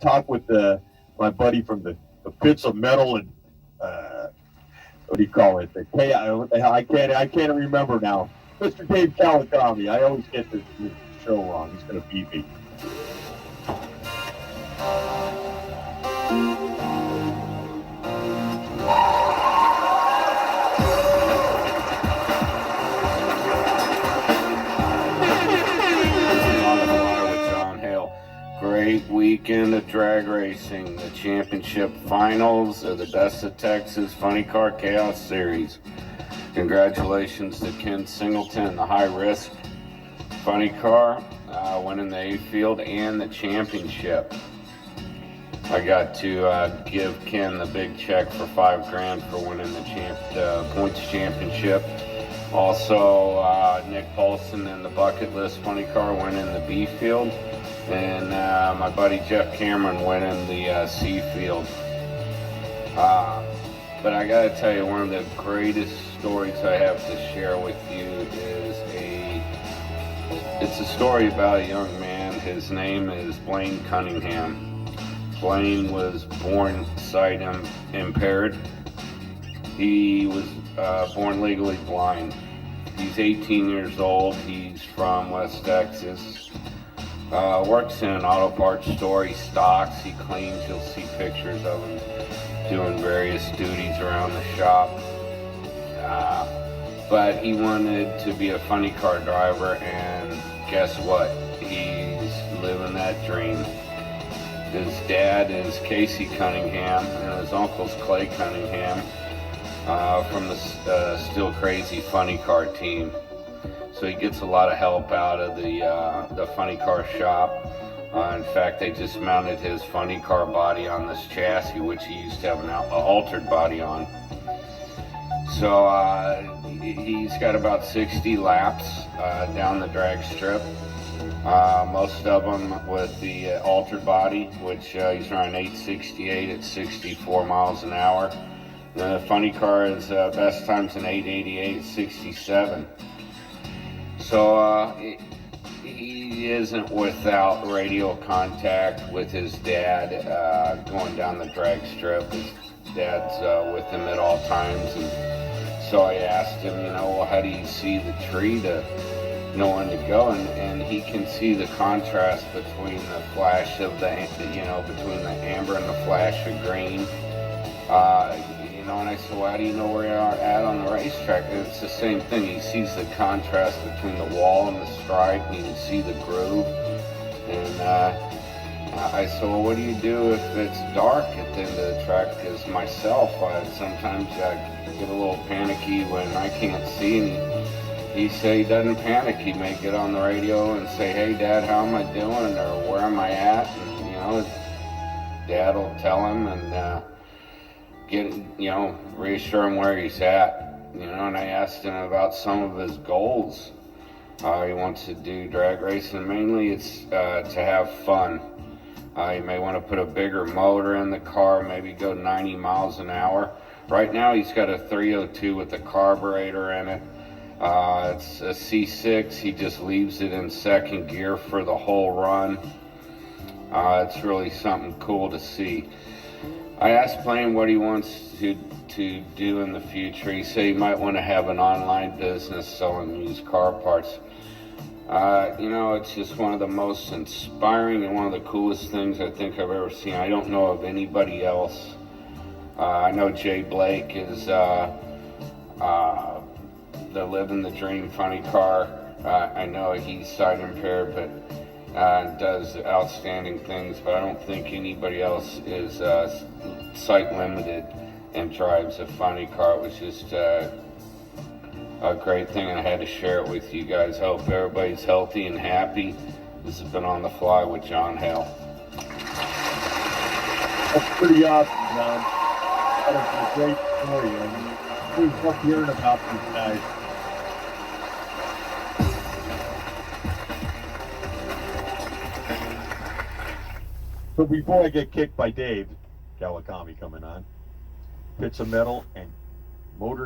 talk with my buddy from the Pits of Metal and what do you call it? I can't remember now. Mr. Dave Kawakami. I always get this show wrong. He's going to beat me. Great weekend of drag racing. The championship finals of the Best of Texas Funny Car Chaos Series. Congratulations to Ken Singleton, the high risk funny car, winning the A field and the championship. I got to give Ken the big check for $5,000 for winning the points championship. Also, Nick Paulson in the bucket list funny car winning the B field. And my buddy Jeff Cameron winning the C field. But I gotta tell you, one of the greatest stories I have to share with you is it's a story about a young man. His name is Blaine Cunningham. Blaine was born sight impaired. He was born legally blind. He's 18 years old. He's from West Texas. Works in an auto parts store. He stocks, he cleans. You'll see pictures of him doing various duties around the shop. But he wanted to be a funny car driver, and guess what? He's living that dream. His dad is Casey Cunningham, and his uncle's Clay Cunningham from the Still Crazy Funny Car team. So he gets a lot of help out of the funny car shop. In fact, they just mounted his funny car body on this chassis, which he used to have an altered body on. So he's got about 60 laps down the drag strip. Most of them with the altered body, which he's running 868 at 64 miles an hour. The funny car is best times an 888 at 67. So he isn't without radio contact with his dad going down the drag strip. His dad's with him at all times, and so I asked him, well, how do you see the tree to know when to go? And he can see the contrast between the flash of between the amber and the flash of green. And I said, well, how do you know where you are at on the racetrack? And it's the same thing. He sees the contrast between the wall and the stripe, and you can see the groove. And I said, well, what do you do if it's dark at the end of the track? Because myself, sometimes I get a little panicky when I can't see. And he said he doesn't panic. He may get on the radio and say, hey, Dad, how am I doing? Or where am I at? And, Dad will tell him and reassure him where he's at. And I asked him about some of his goals. He wants to do drag racing. Mainly it's to have fun. He may want to put a bigger motor in the car, maybe go 90 miles an hour. Right now he's got a 302 with a carburetor in it. It's a C6. He just leaves it in second gear for the whole run. It's really something cool to see. I asked Blaine what he wants to do in the future. He said he might want to have an online business selling used car parts. It's just one of the most inspiring and one of the coolest things I think I've ever seen. I don't know of anybody else. I know Jay Blake is the living the dream funny car. I know he's sight impaired, but does outstanding things, but I don't think anybody else is sight limited and drives a funny car. It was just a great thing, and I had to share it with you guys. I hope everybody's healthy and happy. This has been On the Fly with John Hale. That's pretty awesome, John. That was a great story. I love hearing about these guys. So before I get kicked by Dave Kawakami coming on, Pits of Metal and Motor